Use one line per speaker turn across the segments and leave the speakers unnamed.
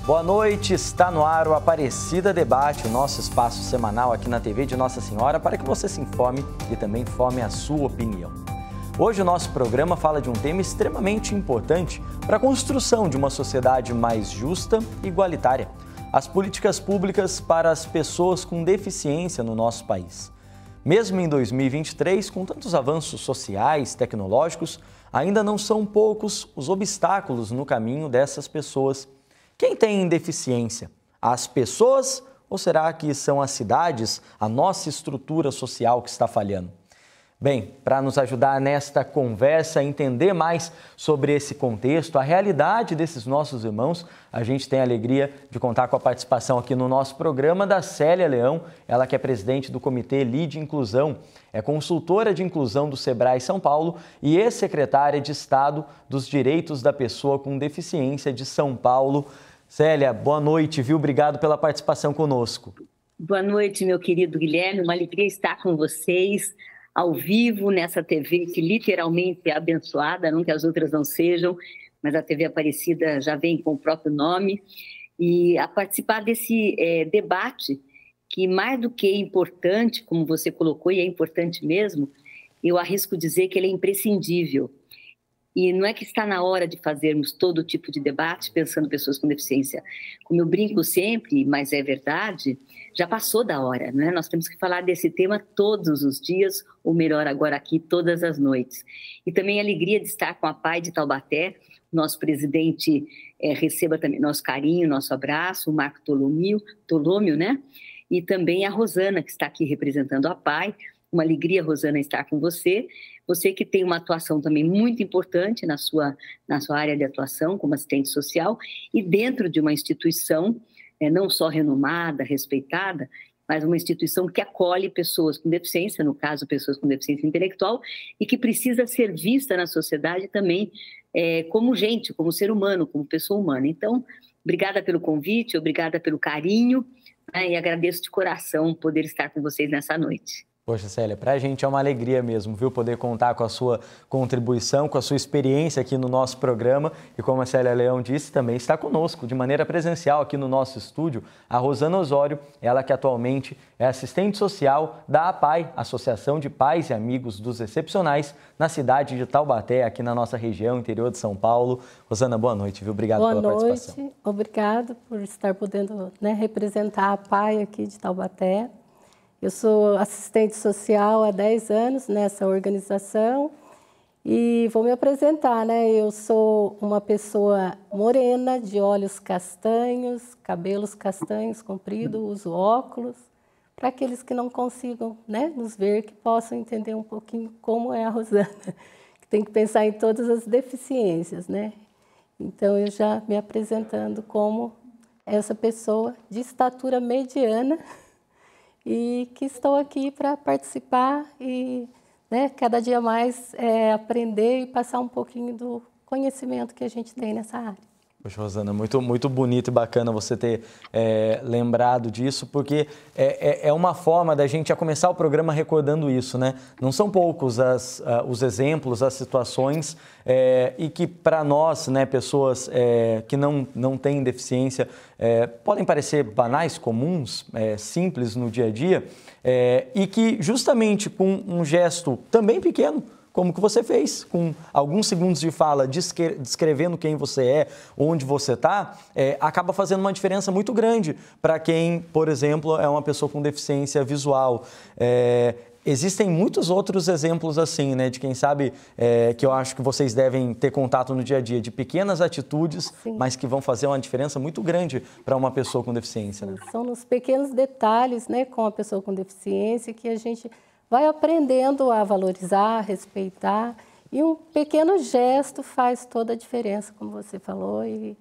Boa noite, está no ar o Aparecida Debate, o nosso espaço semanal aqui na TV de Nossa Senhora para que você se informe e também forme a sua opinião. Hoje o nosso programa fala de um tema extremamente importante para a construção de uma sociedade mais justa e igualitária: as políticas públicas para as pessoas com deficiência no nosso país. Mesmo em 2023, com tantos avanços sociais, tecnológicos, ainda não são poucos os obstáculos no caminho dessas pessoas. Quem tem deficiência? As pessoas ou será que são as cidades, a nossa estrutura social que está falhando? Bem, para nos ajudar nesta conversa, a entender mais sobre esse contexto, a realidade desses nossos irmãos, a gente tem a alegria de contar com a participação aqui no nosso programa da Célia Leão, ela que é presidente do Comitê LIDE Inclusão, é consultora de inclusão do Sebrae São Paulo e ex-secretária de Estado dos Direitos da Pessoa com Deficiência de São Paulo. Célia, boa noite, viu? Obrigado pela participação conosco.
Boa noite, meu querido Guilherme, uma alegria estar com vocês ao vivo nessa TV que literalmente é abençoada, não que as outras não sejam, mas a TV Aparecida já vem com o próprio nome, e a participar desse debate que, mais do que importante, como você colocou, e é importante mesmo, eu arrisco dizer que ele é imprescindível. E não é que está na hora de fazermos todo tipo de debate pensando em pessoas com deficiência. Como eu brinco sempre, mas é verdade, já passou da hora, né? Nós temos que falar desse tema todos os dias, ou melhor, agora aqui, todas as noites. E também a alegria de estar com a PAI de Taubaté, nosso presidente receba também nosso carinho, nosso abraço, o Marco Tolômio, né? E também a Rosana, que está aqui representando a PAI. Uma alegria, Rosana, estar com você. Você que tem uma atuação também muito importante na sua área de atuação como assistente social e dentro de uma instituição não só renomada, respeitada, mas uma instituição que acolhe pessoas com deficiência, no caso, pessoas com deficiência intelectual, e que precisa ser vista na sociedade também como gente, como ser humano, como pessoa humana. Então, obrigada pelo convite, obrigada pelo carinho, né, e agradeço de coração poder estar com vocês nessa noite.
Poxa, Célia, para a gente é uma alegria mesmo, viu, poder contar com a sua contribuição, com a sua experiência aqui no nosso programa. E como a Célia Leão disse, também está conosco de maneira presencial aqui no nosso estúdio a Rosana Osório, ela que atualmente é assistente social da APAI, Associação de Pais e Amigos dos Excepcionais, na cidade de Taubaté, aqui na nossa região, interior de São Paulo. Rosana, boa noite, viu? Obrigado pela participação.
Boa noite, obrigado por estar podendo, representar a APAI aqui de Taubaté. Eu sou assistente social há 10 anos nessa organização e vou me apresentar, Eu sou uma pessoa morena, de olhos castanhos, cabelos castanhos compridos, uso óculos, para aqueles que não consigam, nos ver, que possam entender um pouquinho como é a Rosana, que tem que pensar em todas as deficiências, Então, eu já me apresentando como essa pessoa de estatura mediana, e que estou aqui para participar e cada dia mais aprender e passar um pouquinho do conhecimento que a gente tem nessa área.
Poxa, Rosana, muito bonito e bacana você ter lembrado disso, porque é uma forma da gente já começar o programa recordando isso, Não são poucos os exemplos, as situações e que para nós, pessoas que não têm deficiência, podem parecer banais, comuns, simples no dia a dia, e que justamente com um gesto também pequeno, como que você fez, com alguns segundos de fala, descrevendo quem você é, onde você está, acaba fazendo uma diferença muito grande para quem, por exemplo, é uma pessoa com deficiência visual. Existem muitos outros exemplos assim, de quem sabe, que eu acho que vocês devem ter contato no dia a dia, de pequenas atitudes, sim, mas que vão fazer uma diferença muito grande para uma pessoa com deficiência.
São nos pequenos detalhes, com a pessoa com deficiência que a gente vai aprendendo a valorizar, a respeitar, e um pequeno gesto faz toda a diferença, como você falou, e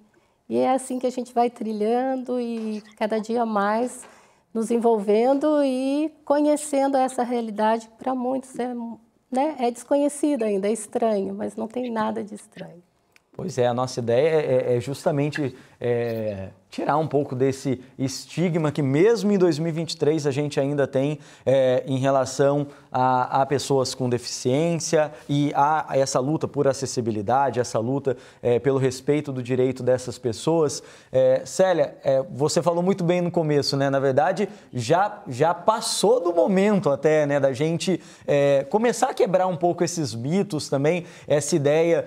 é assim que a gente vai trilhando e cada dia mais nos envolvendo e conhecendo essa realidade que para muitos é desconhecida ainda, é estranho, mas não tem nada de estranho.
Pois é, a nossa ideia é justamente tirar um pouco desse estigma que mesmo em 2023 a gente ainda tem em relação a pessoas com deficiência e a essa luta por acessibilidade, essa luta pelo respeito do direito dessas pessoas. Célia, você falou muito bem no começo, né? Na verdade, já passou do momento até, né, da gente começar a quebrar um pouco esses mitos também, essa ideia,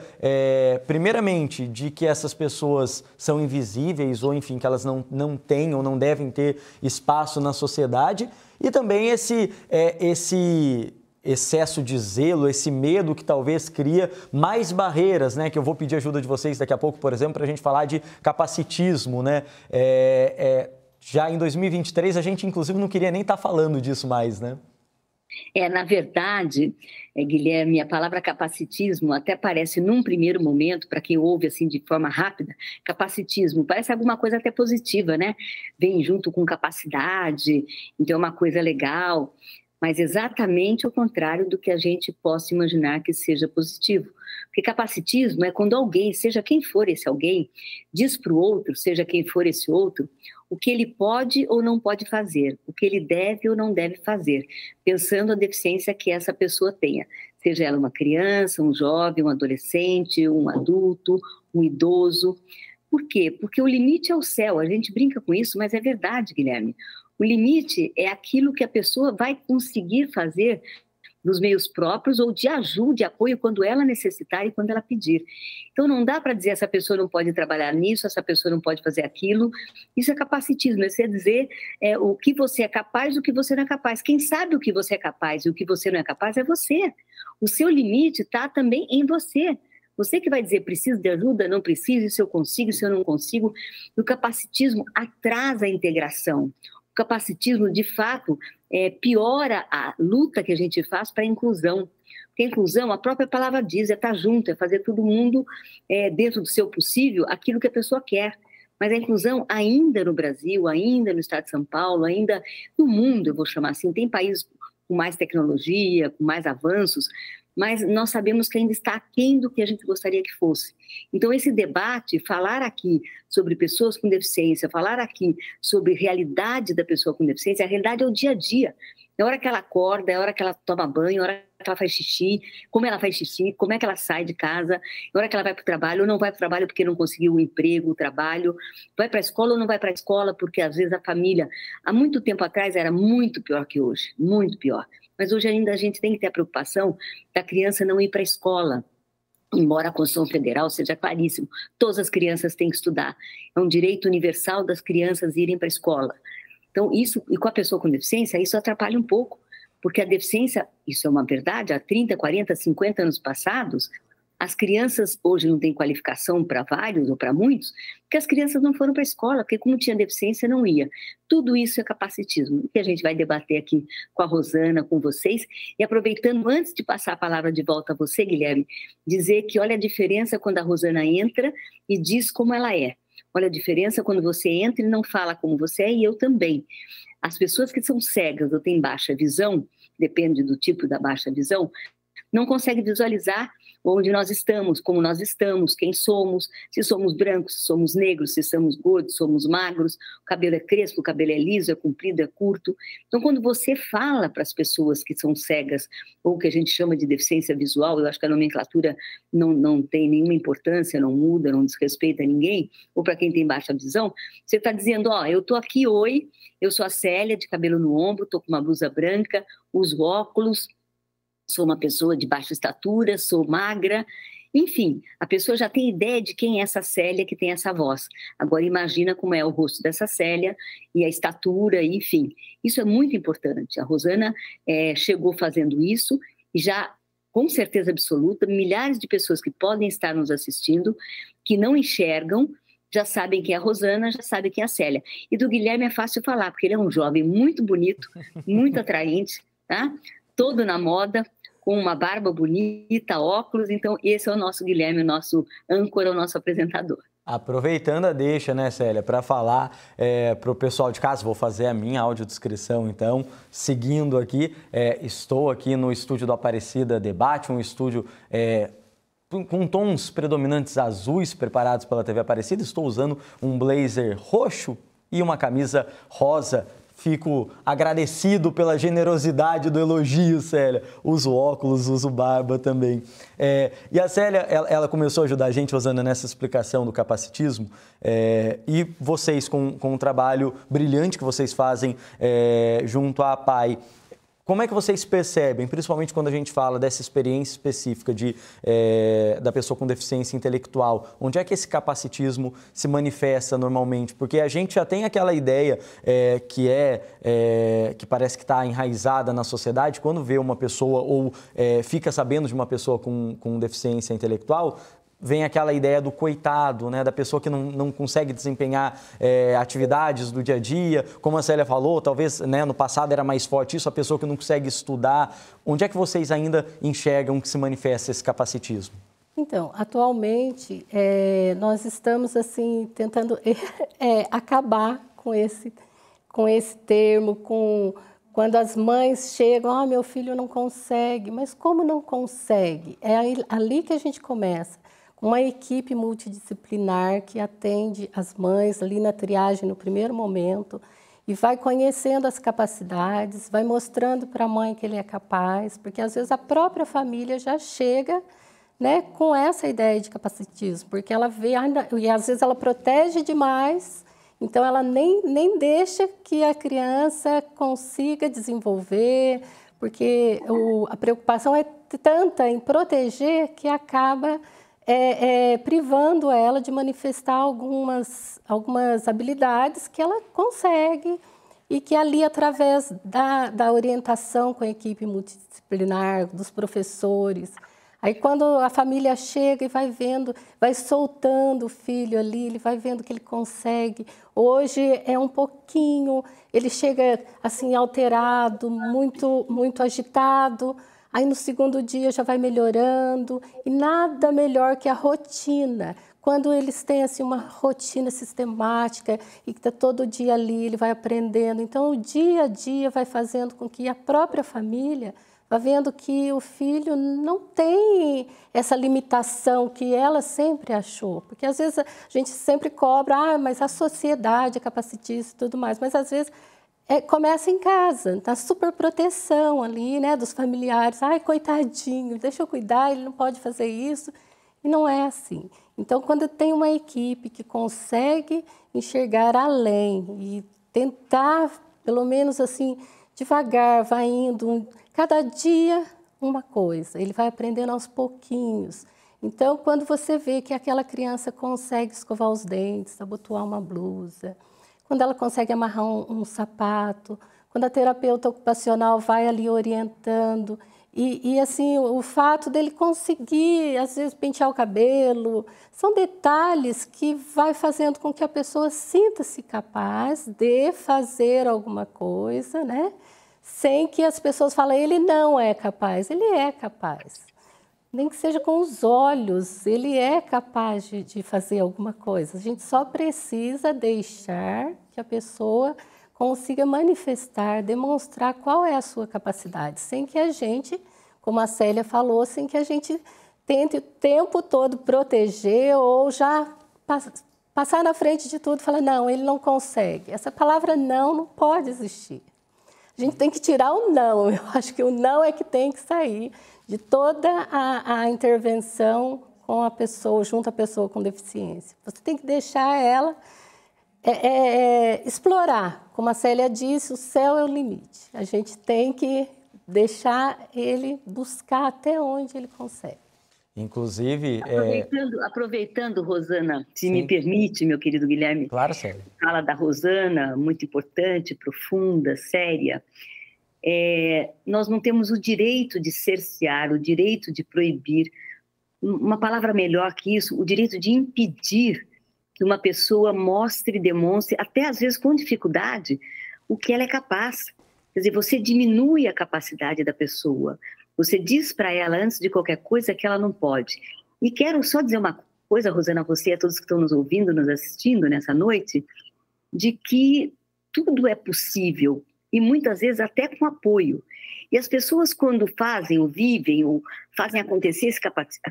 primeiramente, de que essas pessoas são invisíveis ou, enfim, que elas não têm ou não devem ter espaço na sociedade, e também esse excesso de zelo, esse medo que talvez cria mais barreiras, né? Que eu vou pedir ajuda de vocês daqui a pouco, por exemplo, para a gente falar de capacitismo, né? Já em 2023 a gente, inclusive, não queria nem estar falando disso mais, né?
Na verdade, Guilherme, a palavra capacitismo até parece, num primeiro momento, para quem ouve assim de forma rápida, capacitismo parece alguma coisa até positiva, né? Vem junto com capacidade, então é uma coisa legal, mas exatamente o contrário do que a gente possa imaginar que seja positivo. Porque capacitismo é quando alguém, seja quem for esse alguém, diz para o outro, seja quem for esse outro, o que ele pode ou não pode fazer, o que ele deve ou não deve fazer, pensando a deficiência que essa pessoa tenha, seja ela uma criança, um jovem, um adolescente, um adulto, um idoso. Por quê? Porque o limite é o céu, a gente brinca com isso, mas é verdade, Guilherme. O limite é aquilo que a pessoa vai conseguir fazer dos meios próprios ou de ajuda, de apoio, quando ela necessitar e quando ela pedir. Então, não dá para dizer essa pessoa não pode trabalhar nisso, essa pessoa não pode fazer aquilo. Isso é capacitismo, isso é dizer o que você é capaz e o que você não é capaz. Quem sabe o que você é capaz e o que você não é capaz é você. O seu limite está também em você. Você que vai dizer, preciso de ajuda, não preciso, se eu consigo, se eu não consigo. O capacitismo atrasa a integração. O capacitismo, de fato, piora a luta que a gente faz para a inclusão. Porque a inclusão, a própria palavra diz, é estar junto, é fazer todo mundo, dentro do seu possível, aquilo que a pessoa quer. Mas a inclusão ainda no Brasil, ainda no estado de São Paulo, ainda no mundo, eu vou chamar assim, tem países com mais tecnologia, com mais avanços, mas nós sabemos que ainda está aquém do que a gente gostaria que fosse. Então, esse debate, falar aqui sobre pessoas com deficiência, falar aqui sobre a realidade da pessoa com deficiência, a realidade é o dia a dia. É a hora que ela acorda, é a hora que ela toma banho, é a hora que ela faz xixi, como ela faz xixi, como é que ela sai de casa, é a hora que ela vai para o trabalho ou não vai para o trabalho porque não conseguiu o emprego, o trabalho, vai para a escola ou não vai para a escola porque, às vezes, a família, há muito tempo atrás, era muito pior que hoje, muito pior. Mas hoje ainda a gente tem que ter a preocupação da criança não ir para a escola, embora a Constituição Federal seja claríssimo, todas as crianças têm que estudar. É um direito universal das crianças irem para a escola. Então, isso, e com a pessoa com deficiência, isso atrapalha um pouco, porque a deficiência, isso é uma verdade, há 30, 40, 50 anos passados, as crianças hoje não têm qualificação para vários ou para muitos, porque as crianças não foram para a escola, porque como tinha deficiência não ia. Tudo isso é capacitismo, que a gente vai debater aqui com a Rosana, com vocês, e aproveitando, antes de passar a palavra de volta a você, Guilherme, dizer que olha a diferença quando a Rosana entra e diz como ela é. Olha a diferença quando você entra e não fala como você é, e eu também. As pessoas que são cegas ou têm baixa visão, depende do tipo da baixa visão, não conseguem visualizar onde nós estamos, como nós estamos, quem somos, se somos brancos, se somos negros, se somos gordos, se somos magros, o cabelo é crespo, o cabelo é liso, é comprido, é curto. Então, quando você fala para as pessoas que são cegas, ou que a gente chama de deficiência visual, eu acho que a nomenclatura não tem nenhuma importância, não muda, não desrespeita ninguém, ou para quem tem baixa visão, você está dizendo, eu estou aqui, oi, eu sou a Célia, de cabelo no ombro, estou com uma blusa branca, uso óculos, sou uma pessoa de baixa estatura, sou magra, enfim, a pessoa já tem ideia de quem é essa Célia que tem essa voz. Agora imagina como é o rosto dessa Célia e a estatura, enfim. Isso é muito importante. A Rosana chegou fazendo isso e já, com certeza absoluta, milhares de pessoas que podem estar nos assistindo, que não enxergam, já sabem quem é a Rosana, já sabem quem é a Célia. E do Guilherme é fácil falar, porque ele é um jovem muito bonito, muito atraente, tá? Todo na moda, com uma barba bonita, óculos. Então, esse é o nosso Guilherme, o nosso âncora, o nosso apresentador.
Aproveitando a deixa, né, Célia, para falar para o pessoal de casa, vou fazer a minha audiodescrição, então, seguindo aqui, estou aqui no estúdio do Aparecida Debate, um estúdio com tons predominantes azuis preparados pela TV Aparecida. Estou usando um blazer roxo e uma camisa rosa. Fico agradecido pela generosidade do elogio, Célia. Uso óculos, uso barba também. E a Célia, ela começou a ajudar a gente, Rosana, nessa explicação do capacitismo. E vocês, com um trabalho brilhante que vocês fazem junto à APAE, como é que vocês percebem, principalmente quando a gente fala dessa experiência específica da pessoa com deficiência intelectual, onde é que esse capacitismo se manifesta normalmente? Porque a gente já tem aquela ideia que parece que está enraizada na sociedade, quando vê uma pessoa ou fica sabendo de uma pessoa com deficiência intelectual, vem aquela ideia do coitado, né? Da pessoa que não consegue desempenhar atividades do dia a dia. Como a Célia falou, talvez, né, no passado era mais forte isso, a pessoa que não consegue estudar. Onde é que vocês ainda enxergam que se manifesta esse capacitismo?
Então, atualmente, nós estamos assim, tentando acabar com esse termo, quando as mães chegam, meu filho não consegue. Mas como não consegue? É ali que a gente começa. Uma equipe multidisciplinar que atende as mães ali na triagem no primeiro momento e vai conhecendo as capacidades, vai mostrando para a mãe que ele é capaz, porque às vezes a própria família já chega, né, com essa ideia de capacitismo, porque ela vê, e às vezes ela protege demais, então ela nem deixa que a criança consiga desenvolver, porque a preocupação é tanta em proteger que acaba privando ela de manifestar algumas habilidades que ela consegue e que ali, através da orientação com a equipe multidisciplinar, dos professores, aí quando a família chega e vai vendo, vai soltando o filho ali, ele vai vendo que ele consegue. Hoje é um pouquinho, ele chega assim alterado, muito, muito agitado. Aí no segundo dia já vai melhorando e nada melhor que a rotina. Quando eles têm assim uma rotina sistemática e que está todo dia ali, ele vai aprendendo. Então o dia a dia vai fazendo com que a própria família vá vendo que o filho não tem essa limitação que ela sempre achou. Porque às vezes a gente sempre cobra, mas a sociedade é capacitista e tudo mais, mas às vezes começa em casa, na superproteção ali, né, dos familiares. Ai, coitadinho, deixa eu cuidar, ele não pode fazer isso. E não é assim. Então, quando tem uma equipe que consegue enxergar além e tentar, pelo menos assim, devagar, vai indo, cada dia uma coisa, ele vai aprendendo aos pouquinhos. Então, quando você vê que aquela criança consegue escovar os dentes, abotoar uma blusa, quando ela consegue amarrar um sapato, quando a terapeuta ocupacional vai ali orientando, e assim, o fato dele conseguir, às vezes, pentear o cabelo, são detalhes que vai fazendo com que a pessoa sinta-se capaz de fazer alguma coisa, né? Sem que as pessoas falem, ele não é capaz, ele é capaz. Nem que seja com os olhos, ele é capaz de fazer alguma coisa. A gente só precisa deixar que a pessoa consiga manifestar, demonstrar qual é a sua capacidade, sem que a gente, como a Célia falou, sem que a gente tente o tempo todo proteger ou já passar na frente de tudo e falar, não, ele não consegue. Essa palavra não pode existir. A gente tem que tirar o não, eu acho que o não é que tem que sair de toda a intervenção com a pessoa, junto à pessoa com deficiência. Você tem que deixar ela explorar. Como a Célia disse, o céu é o limite. A gente tem que deixar ele buscar até onde ele consegue.
Inclusive...
Aproveitando, Rosana, se
Sim.
me permite, meu querido Guilherme.
Claro, Célia.
Fala da Rosana, muito importante, profunda, séria. Nós não temos o direito de cercear, o direito de proibir, uma palavra melhor que isso, o direito de impedir que uma pessoa mostre, demonstre, até às vezes com dificuldade, o que ela é capaz. Quer dizer, você diminui a capacidade da pessoa, você diz para ela antes de qualquer coisa que ela não pode. E quero só dizer uma coisa, Rosana, a você e a todos que estão nos ouvindo, nos assistindo nessa noite, de que tudo é possível. e muitas vezes até com apoio. E as pessoas, quando fazem ou vivem ou fazem acontecer esse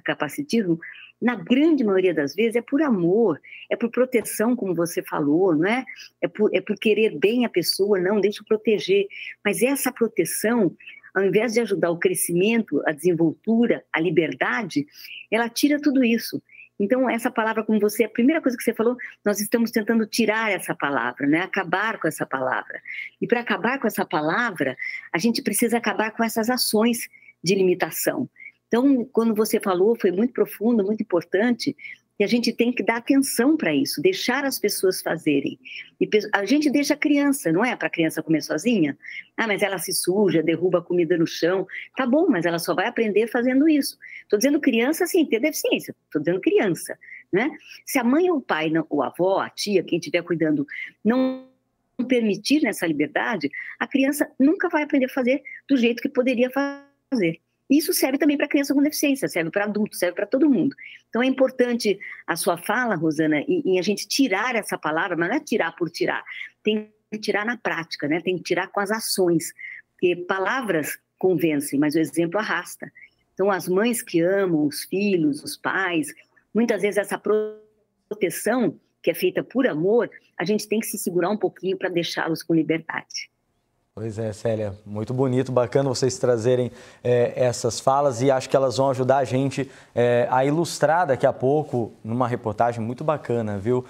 capacitismo, na grande maioria das vezes é por amor, é por proteção, como você falou, não é? É por querer bem a pessoa, não, deixa eu proteger. Mas essa proteção, ao invés de ajudar o crescimento, a desenvoltura, a liberdade, ela tira tudo isso. Então, essa palavra, como você, a primeira coisa que você falou, nós estamos tentando tirar essa palavra, né? Acabar com essa palavra. E para acabar com essa palavra, a gente precisa acabar com essas ações de limitação. Então, quando você falou, foi muito profundo, muito importante, e a gente tem que dar atenção para isso, deixar as pessoas fazerem. E a gente deixa a criança, não é? Para a criança comer sozinha. Ah, mas ela se suja, derruba a comida no chão. Tá bom, mas ela só vai aprender fazendo isso. Estou dizendo criança sem ter deficiência. Estou dizendo criança, né? Se a mãe ou o pai, ou a avó, a tia, quem estiver cuidando, não permitir nessa liberdade, a criança nunca vai aprender a fazer do jeito que poderia fazer. Isso serve também para criança com deficiência, serve para adulto, serve para todo mundo. Então é importante a sua fala, Rosana, em a gente tirar essa palavra, mas não é tirar por tirar, tem que tirar na prática, né? Tem que tirar com as ações, porque palavras convencem, mas o exemplo arrasta. Então as mães que amam os filhos, os pais, muitas vezes essa proteção que é feita por amor, a gente tem que se segurar um pouquinho para deixá-los com liberdade.
Pois é, Célia, muito bonito, bacana vocês trazerem essas falas e acho que elas vão ajudar a gente a ilustrar daqui a pouco numa reportagem muito bacana, viu?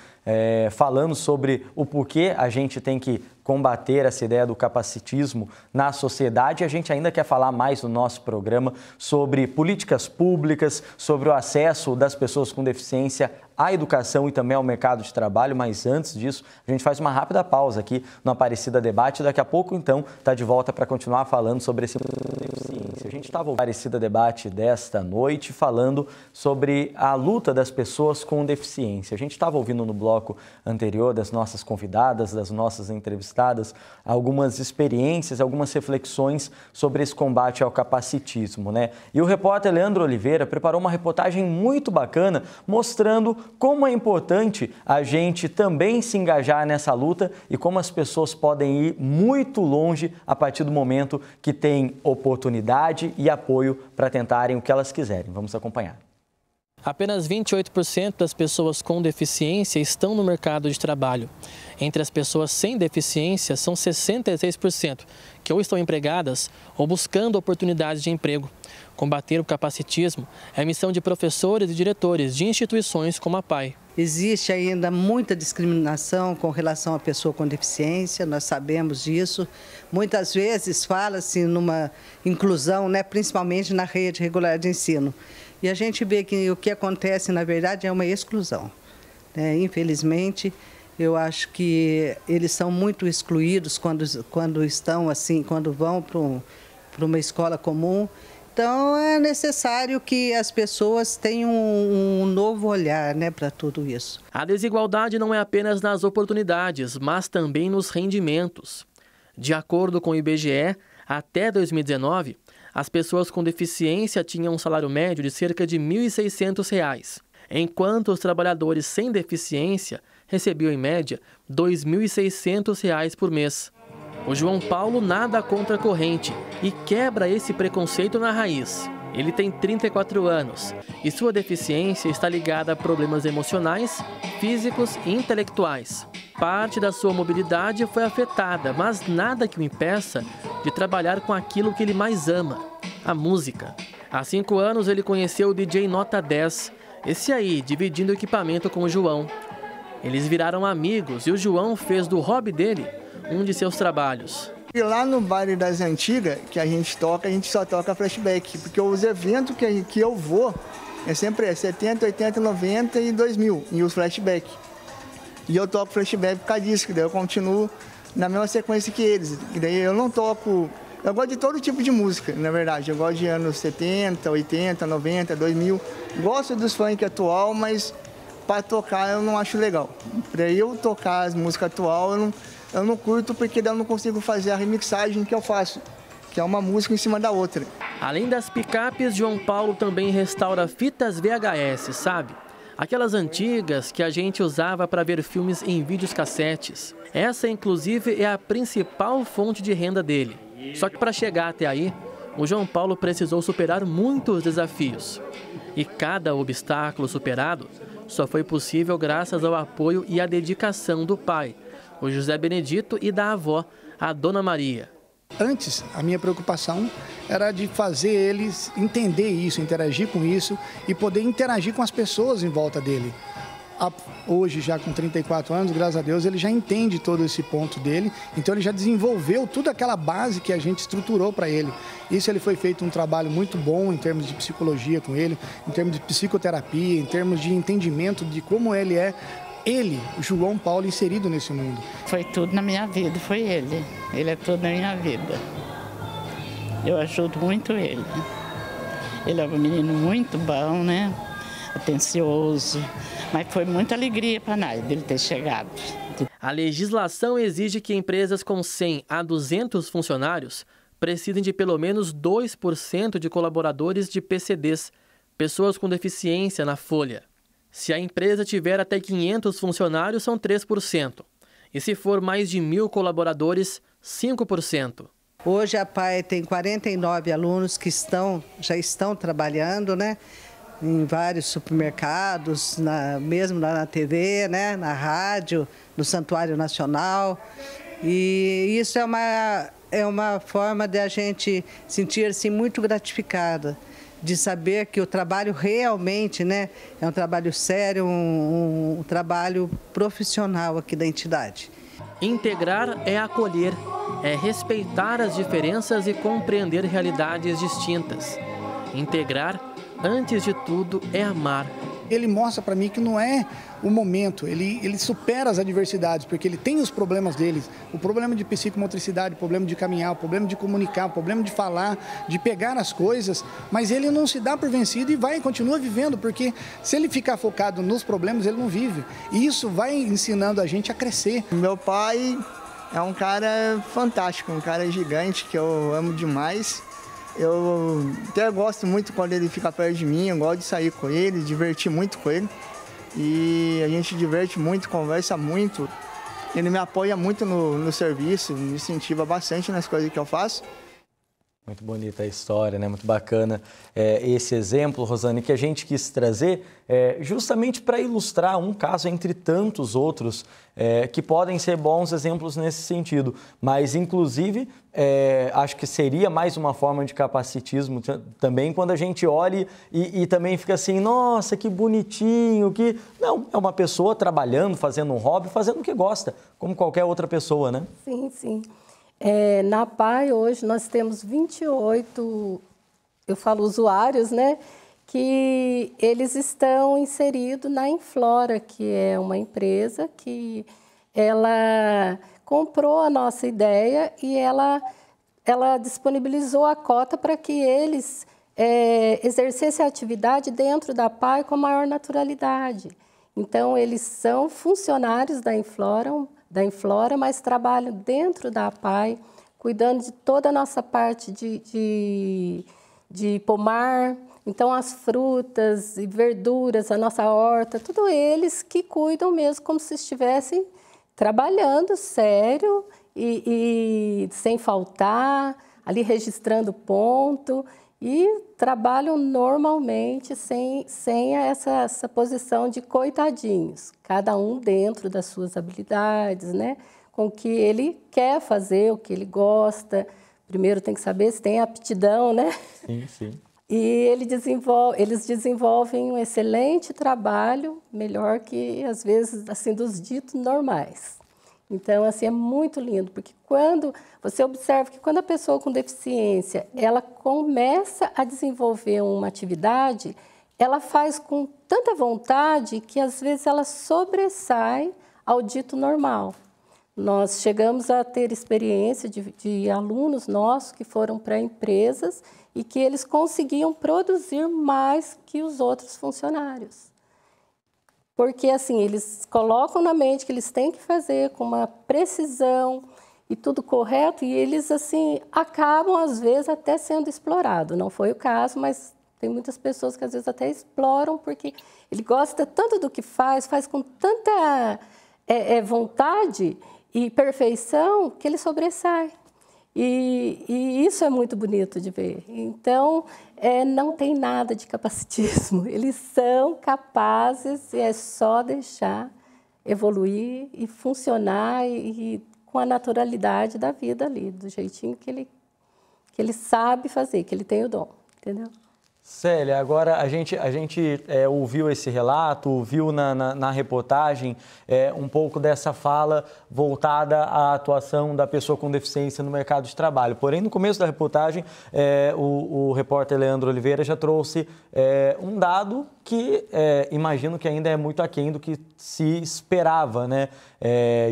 Falando sobre o porquê a gente tem que combater essa ideia do capacitismo na sociedade. A gente ainda quer falar mais no nosso programa sobre políticas públicas, sobre o acesso das pessoas com deficiência à educação e também ao mercado de trabalho, mas antes disso, a gente faz uma rápida pausa aqui no Aparecida Debate. Daqui a pouco, então, está de volta para continuar falando sobre esse deficiência. A gente estava no Aparecida Debate desta noite falando sobre a luta das pessoas com deficiência. A gente estava ouvindo no bloco anterior das nossas convidadas, das nossas entrevistadas, algumas experiências, algumas reflexões sobre esse combate ao capacitismo, né? E o repórter Leandro Oliveira preparou uma reportagem muito bacana mostrando como é importante a gente também se engajar nessa luta e como as pessoas podem ir muito longe a partir do momento que têm oportunidade e apoio para tentarem o que elas quiserem. Vamos acompanhar.
Apenas 28% das pessoas com deficiência estão no mercado de trabalho. Entre as pessoas sem deficiência, são 66% que ou estão empregadas ou buscando oportunidades de emprego. Combater o capacitismo é a missão de professores e diretores de instituições como a PAI.
Existe ainda muita discriminação com relação à pessoa com deficiência, nós sabemos disso. Muitas vezes fala-se numa inclusão, né, principalmente na rede regular de ensino. E a gente vê que o que acontece, na verdade, é uma exclusão. Infelizmente, eu acho que eles são muito excluídos quando estão assim, quando vão para uma escola comum. Então, é necessário que as pessoas tenham um novo olhar, né, para tudo isso.
A desigualdade não é apenas nas oportunidades, mas também nos rendimentos. De acordo com o IBGE, até 2019, as pessoas com deficiência tinham um salário médio de cerca de R$ 1.600, enquanto os trabalhadores sem deficiência recebiam, em média, R$ 2.600 por mês. O João Paulo nada contra a corrente e quebra esse preconceito na raiz. Ele tem 34 anos e sua deficiência está ligada a problemas emocionais, físicos e intelectuais. Parte da sua mobilidade foi afetada, mas nada que o impeça de trabalhar com aquilo que ele mais ama, a música. Há 5 anos ele conheceu o DJ Nota 10, esse aí dividindo o equipamento com o João. Eles viraram amigos e o João fez do hobby dele um de seus trabalhos.
E lá no baile das antigas, que a gente só toca flashback, porque os eventos que eu vou é sempre 70, 80, 90 e 2000, e os flashback. E eu toco flashback por causa disso, que daí eu continuo na mesma sequência que eles. E daí eu não toco... Eu gosto de todo tipo de música, na verdade. Eu gosto de anos 70, 80, 90, 2000. Gosto dos funk atual, mas para tocar eu não acho legal. Para eu tocar as músicas atual, eu não curto, porque daí eu não consigo fazer a remixagem que eu faço, que é uma música em cima da outra.
Além das picapes, João Paulo também restaura fitas VHS, sabe? Aquelas antigas que a gente usava para ver filmes em videocassetes. Essa, inclusive, é a principal fonte de renda dele. Só que para chegar até aí, o João Paulo precisou superar muitos desafios. E cada obstáculo superado só foi possível graças ao apoio e à dedicação do pai, o José Benedito, e da avó, a Dona Maria.
Antes, a minha preocupação era de fazer eles entender isso, interagir com isso e poder interagir com as pessoas em volta dele. Hoje, já com 34 anos, graças a Deus, ele já entende todo esse ponto dele, então ele já desenvolveu toda aquela base que a gente estruturou para ele. Isso ele foi feito um trabalho muito bom em termos de psicologia com ele, em termos de psicoterapia, em termos de entendimento de como ele é, João Paulo, inserido nesse mundo.
Foi tudo na minha vida, foi ele. Ele é tudo na minha vida. Eu ajudo muito ele. Ele é um menino muito bom, né? Atencioso. Mas foi muita alegria para nós dele ter chegado.
A legislação exige que empresas com 100 a 200 funcionários precisem de pelo menos 2% de colaboradores de PCDs, pessoas com deficiência, na folha. Se a empresa tiver até 500 funcionários, são 3%. E se for mais de 1.000 colaboradores, 5%.
Hoje a PAI tem 49 alunos que já estão trabalhando, né? Em vários supermercados, mesmo lá na TV, né? Na rádio, no Santuário Nacional. E isso é uma forma de a gente sentir-se muito gratificada, de saber que o trabalho realmente, né, é um trabalho sério, um trabalho profissional aqui da entidade.
Integrar é acolher, é respeitar as diferenças e compreender realidades distintas. Integrar, antes de tudo, é amar.
Ele mostra para mim que não é o momento, ele supera as adversidades, porque ele tem os problemas dele, o problema de psicomotricidade, o problema de caminhar, o problema de comunicar, o problema de falar, de pegar as coisas, mas ele não se dá por vencido e continua vivendo, porque se ele ficar focado nos problemas, ele não vive. E isso vai ensinando a gente a crescer.
Meu pai é um cara fantástico, um cara gigante que eu amo demais. Eu até gosto muito quando ele fica perto de mim, eu gosto de sair com ele, divertir muito com ele. E a gente diverte muito, conversa muito. Ele me apoia muito no serviço, me incentiva bastante nas coisas que eu faço.
Muito bonita a história, né? Muito bacana esse exemplo, Rosane, que a gente quis trazer justamente para ilustrar um caso entre tantos outros que podem ser bons exemplos nesse sentido. Mas, inclusive, acho que seria mais uma forma de capacitismo também quando a gente olha e também fica assim, nossa, que bonitinho, que... Não, é uma pessoa trabalhando, fazendo um hobby, fazendo o que gosta, como qualquer outra pessoa, né?
Sim, sim. Na PAI, hoje, nós temos 28, eu falo usuários, né, que eles estão inseridos na Inflora, que é uma empresa que ela comprou a nossa ideia e ela disponibilizou a cota para que eles exercessem a atividade dentro da PAI com a maior naturalidade. Então, eles são funcionários da Inflora, mas trabalham dentro da PAI, cuidando de toda a nossa parte de pomar. Então, as frutas e verduras, a nossa horta, tudo eles que cuidam mesmo como se estivessem trabalhando sério e sem faltar, ali registrando ponto. E trabalham normalmente sem essa posição de coitadinhos, cada um dentro das suas habilidades, né? Com o que ele quer fazer, o que ele gosta. Primeiro tem que saber se tem aptidão, né?
Sim, sim.
E eles desenvolvem um excelente trabalho, melhor que, às vezes, assim, dos ditos normais. Então, assim, é muito lindo, porque quando você observa que quando a pessoa com deficiência, ela começa a desenvolver uma atividade, ela faz com tanta vontade que, às vezes, ela sobressai ao dito normal. Nós chegamos a ter experiência de alunos nossos que foram para empresas e que eles conseguiam produzir mais que os outros funcionários. Porque, assim, eles colocam na mente que eles têm que fazer com uma precisão e tudo correto, e eles, assim, acabam, às vezes, até sendo explorados. Não foi o caso, mas Tem muitas pessoas que às vezes até exploram porque ele gosta tanto do que faz com tanta vontade e perfeição que ele sobressai. E isso é muito bonito de ver. Então, não tem nada de capacitismo. Eles são capazes e é só deixar evoluir e funcionar e com a naturalidade da vida ali, do jeitinho que ele sabe fazer, que ele tem o dom, entendeu?
Célia, agora a gente ouviu esse relato, ouviu na reportagem um pouco dessa fala voltada à atuação da pessoa com deficiência no mercado de trabalho. Porém, no começo da reportagem, o repórter Leandro Oliveira já trouxe um dado que imagino que ainda é muito aquém do que se esperava, né?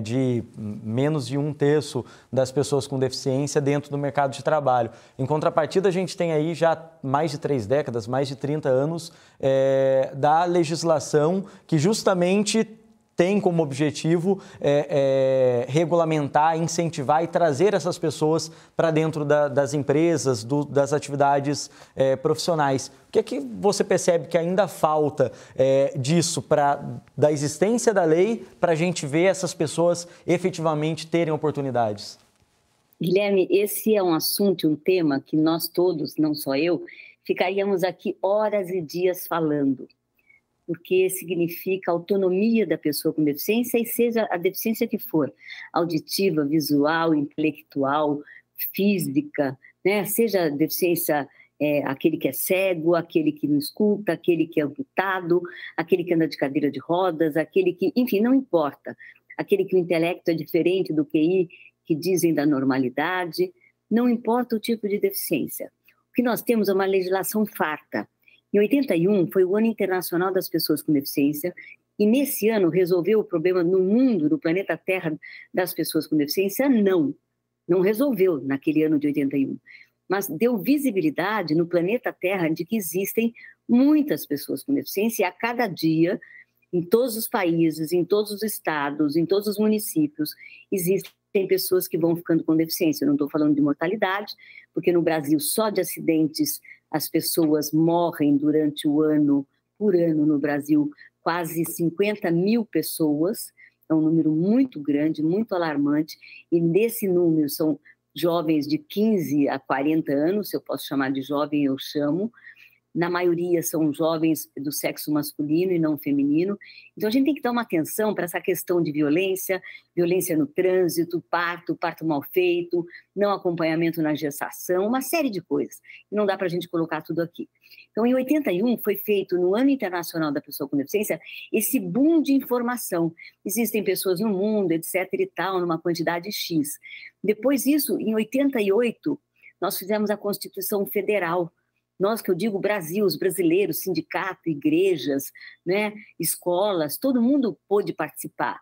De menos de 1/3 das pessoas com deficiência dentro do mercado de trabalho. Em contrapartida, a gente tem aí já mais de 3 décadas, mais de 30 anos da legislação que justamente tem como objetivo regulamentar, incentivar e trazer essas pessoas para dentro das empresas, das atividades profissionais. O que é que você percebe que ainda falta disso, da existência da lei, para a gente ver essas pessoas efetivamente terem oportunidades?
Guilherme, esse é um assunto, um tema que nós todos, não só eu, ficaríamos aqui horas e dias falando, porque significa autonomia da pessoa com deficiência, e seja a deficiência que for, auditiva, visual, intelectual, física, né? Seja a deficiência, aquele que é cego, aquele que não escuta, aquele que é amputado, aquele que anda de cadeira de rodas, aquele que, enfim, não importa, aquele que o intelecto é diferente do QI, que dizem da normalidade, não importa o tipo de deficiência. O que nós temos é uma legislação farta. Em 81 foi o Ano Internacional das Pessoas com Deficiência, e nesse ano resolveu o problema no mundo, no planeta Terra, das pessoas com deficiência? Não resolveu naquele ano de 81, mas deu visibilidade no planeta Terra de que existem muitas pessoas com deficiência, e a cada dia, em todos os países, em todos os estados, em todos os municípios, existem pessoas que vão ficando com deficiência. Eu não estou falando de mortalidade, porque no Brasil só de acidentes as pessoas morrem durante o ano, por ano no Brasil, quase 50 mil pessoas, é um número muito grande, muito alarmante, e nesse número são jovens de 15 a 40 anos, se eu posso chamar de jovem, eu chamo. Na maioria são jovens do sexo masculino e não feminino. Então, a gente tem que dar uma atenção para essa questão de violência no trânsito, parto mal feito, não acompanhamento na gestação, uma série de coisas. E não dá para a gente colocar tudo aqui. Então, em 81, foi feito, no Ano Internacional da Pessoa com Deficiência, esse boom de informação. Existem pessoas no mundo, etc. e tal, numa quantidade X. Depois disso, em 88, nós fizemos a Constituição Federal. Nós, que eu digo Brasil, os brasileiros, sindicato, igrejas, né, escolas, todo mundo pôde participar.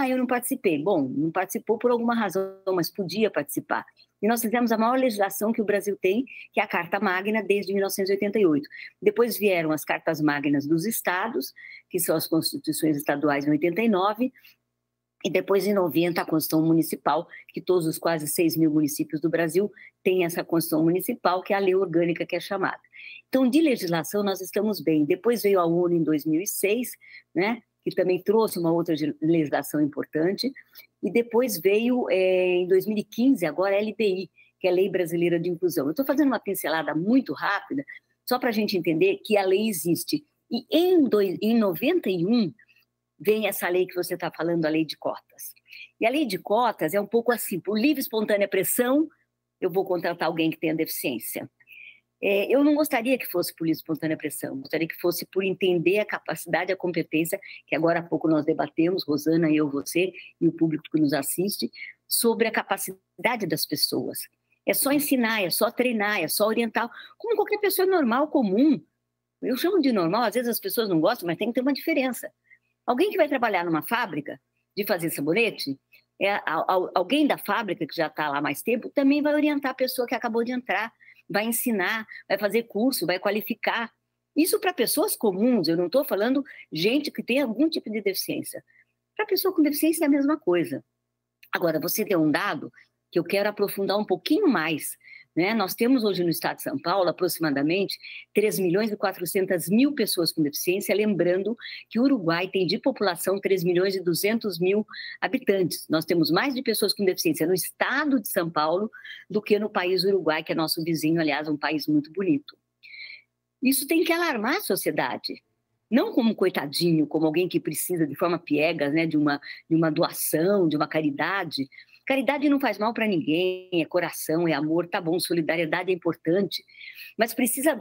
Eu não participei. Bom, não participou por alguma razão, mas podia participar. E nós fizemos a maior legislação que o Brasil tem, que é a Carta Magna, desde 1988. Depois vieram as Cartas Magnas dos estados, que são as constituições estaduais em 89, e depois, em 90, a Constituição Municipal, que todos os quase 6 mil municípios do Brasil têm essa Constituição Municipal, que é a lei orgânica que é chamada. Então, de legislação, nós estamos bem. Depois veio a ONU em 2006, né, que também trouxe uma outra legislação importante. E depois veio, em 2015, agora a LBI, que é a Lei Brasileira de Inclusão. Eu estou fazendo uma pincelada muito rápida, só para a gente entender que a lei existe. E em 91... vem essa lei que você está falando, a lei de cotas. E a lei de cotas é um pouco assim, por livre e espontânea pressão, eu vou contratar alguém que tenha deficiência. Eu não gostaria que fosse por livre e espontânea pressão, gostaria que fosse por entender a capacidade, a competência, que agora há pouco nós debatemos, Rosana, eu, você e o público que nos assiste, sobre a capacidade das pessoas. É só ensinar, é só treinar, é só orientar, como qualquer pessoa normal, comum. Eu chamo de normal, às vezes as pessoas não gostam, mas tem que ter uma diferença. Alguém que vai trabalhar numa fábrica de fazer sabonete, alguém da fábrica que já está lá há mais tempo também vai orientar a pessoa que acabou de entrar, vai ensinar, vai fazer curso, vai qualificar. Isso para pessoas comuns, eu não estou falando gente que tem algum tipo de deficiência. Para pessoa com deficiência é a mesma coisa. Agora, você deu um dado que eu quero aprofundar um pouquinho mais, né? Nós temos hoje no estado de São Paulo aproximadamente 3.400.000 pessoas com deficiência, lembrando que o Uruguai tem de população 3.200.000 habitantes. Nós temos mais de pessoas com deficiência no estado de São Paulo do que no país Uruguai, que é nosso vizinho, aliás, um país muito bonito. Isso tem que alarmar a sociedade. Não como um coitadinho, como alguém que precisa de forma piegas, né, de uma doação, de uma caridade. Caridade não faz mal para ninguém, é coração, é amor, tá bom, solidariedade é importante, mas precisa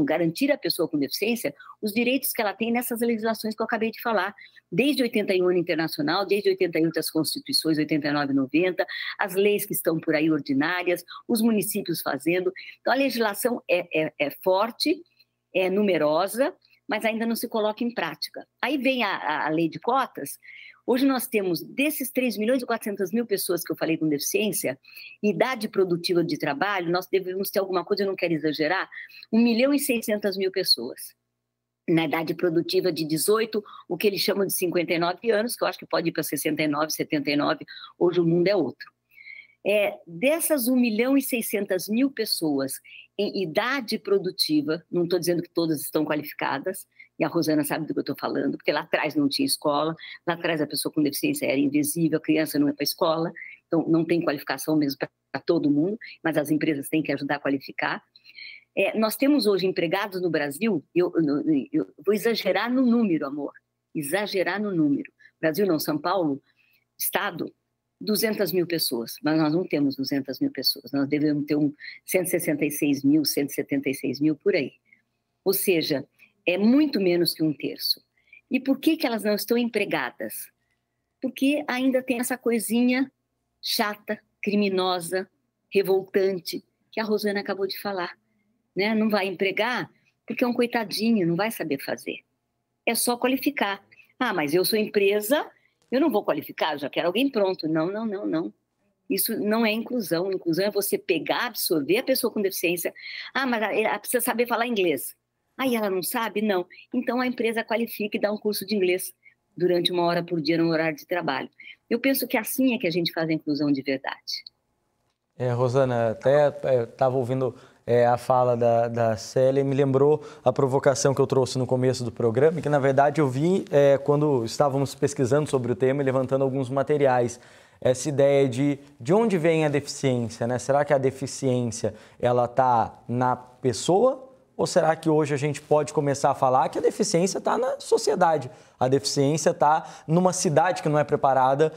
garantir à pessoa com deficiência os direitos que ela tem nessas legislações que eu acabei de falar, desde 81 ano internacional, desde 88 as constituições, 89 e 90, as leis que estão por aí ordinárias, os municípios fazendo. Então a legislação é forte, é numerosa, mas ainda não se coloca em prática. Aí vem a lei de cotas. Hoje nós temos, desses 3.400.000 pessoas que eu falei com deficiência, idade produtiva de trabalho, nós devemos ter alguma coisa, eu não quero exagerar, 1.600.000 pessoas. Na idade produtiva de 18, o que eles chamam de 59 anos, que eu acho que pode ir para 69, 79, hoje o mundo é outro. Dessas 1.600.000 pessoas em idade produtiva, não estou dizendo que todas estão qualificadas, e a Rosana sabe do que eu estou falando, porque lá atrás não tinha escola, lá atrás a pessoa com deficiência era invisível, a criança não ia para a escola, então não tem qualificação mesmo para todo mundo, mas as empresas têm que ajudar a qualificar. Nós temos hoje empregados no Brasil, eu vou exagerar no número, amor, exagerar no número. Brasil não, São Paulo, estado, 200.000 pessoas, mas nós não temos 200.000 pessoas, nós devemos ter 166.000, 176.000 por aí. Ou seja, é muito menos que um terço. E por que elas não estão empregadas? Porque ainda tem essa coisinha chata, criminosa, revoltante, que a Rosana acabou de falar. Né? Não vai empregar porque é um coitadinho, não vai saber fazer. É só qualificar. Ah, mas eu sou empresa, eu não vou qualificar, eu já quero alguém pronto. Não. Isso não é inclusão. Inclusão é você pegar, absorver a pessoa com deficiência. Ah, mas ela precisa saber falar inglês. Aí ela não sabe? Não. Então a empresa qualifica e dá um curso de inglês durante 1 hora por dia no horário de trabalho. Eu penso que assim é que a gente faz a inclusão de verdade.
Rosana, até estava ouvindo a fala da Célia e me lembrou a provocação que eu trouxe no começo do programa, que na verdade eu vi quando estávamos pesquisando sobre o tema e levantando alguns materiais. Essa ideia de onde vem a deficiência, né? Será que a deficiência ela está na pessoa? Ou será que hoje a gente pode começar a falar que a deficiência está na sociedade? A deficiência está numa cidade que não é preparada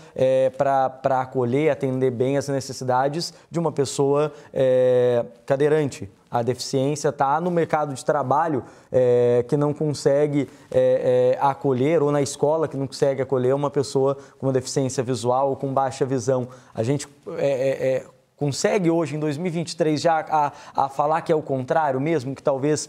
para acolher, atender bem as necessidades de uma pessoa cadeirante. A deficiência está no mercado de trabalho que não consegue acolher, ou na escola que não consegue acolher uma pessoa com uma deficiência visual ou com baixa visão. A gente consegue hoje, em 2023, já a falar que é o contrário mesmo, que talvez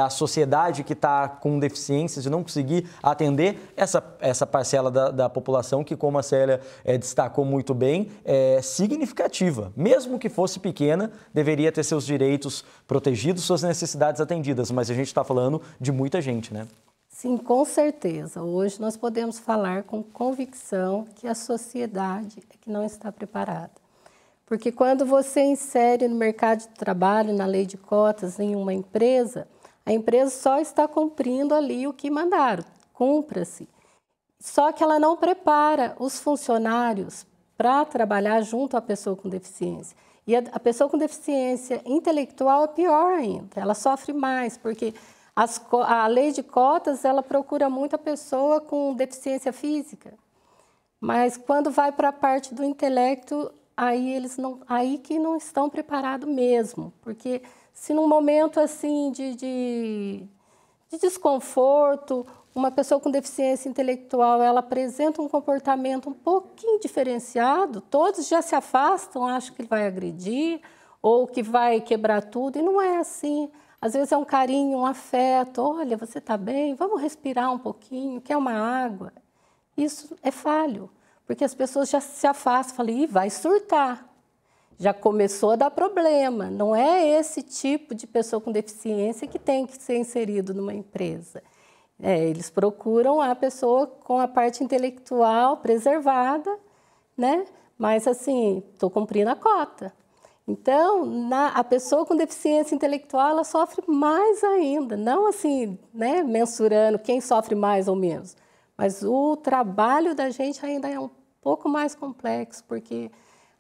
a sociedade que está com deficiências de não conseguir atender essa parcela da população que, como a Célia destacou muito bem, é significativa. Mesmo que fosse pequena, deveria ter seus direitos protegidos, suas necessidades atendidas, mas a gente está falando de muita gente, né?
Sim, com certeza. Hoje nós podemos falar com convicção que a sociedade é que não está preparada. Porque quando você insere no mercado de trabalho, na lei de cotas, em uma empresa, a empresa só está cumprindo ali o que mandaram, cumpra-se. Só que ela não prepara os funcionários para trabalhar junto à pessoa com deficiência. E a pessoa com deficiência intelectual é pior ainda, ela sofre mais, porque a lei de cotas, ela procura muito a pessoa com deficiência física. Mas quando vai para a parte do intelecto, aí que não estão preparados mesmo, porque se num momento assim de desconforto, uma pessoa com deficiência intelectual, ela apresenta um comportamento um pouquinho diferenciado, todos já se afastam, acham que ele vai agredir ou que vai quebrar tudo, e não é assim. Às vezes é um carinho, um afeto, olha, você está bem? Vamos respirar um pouquinho, quer uma água? Isso é falho. Porque as pessoas já se afastam, falam, vai surtar. Já começou a dar problema. Não é esse tipo de pessoa com deficiência que tem que ser inserido numa empresa. Eles procuram a pessoa com a parte intelectual preservada, né? Mas assim, estou cumprindo a cota. Então, a pessoa com deficiência intelectual, ela sofre mais ainda, não assim, né, mensurando quem sofre mais ou menos, mas o trabalho da gente ainda é um pouco mais complexo, porque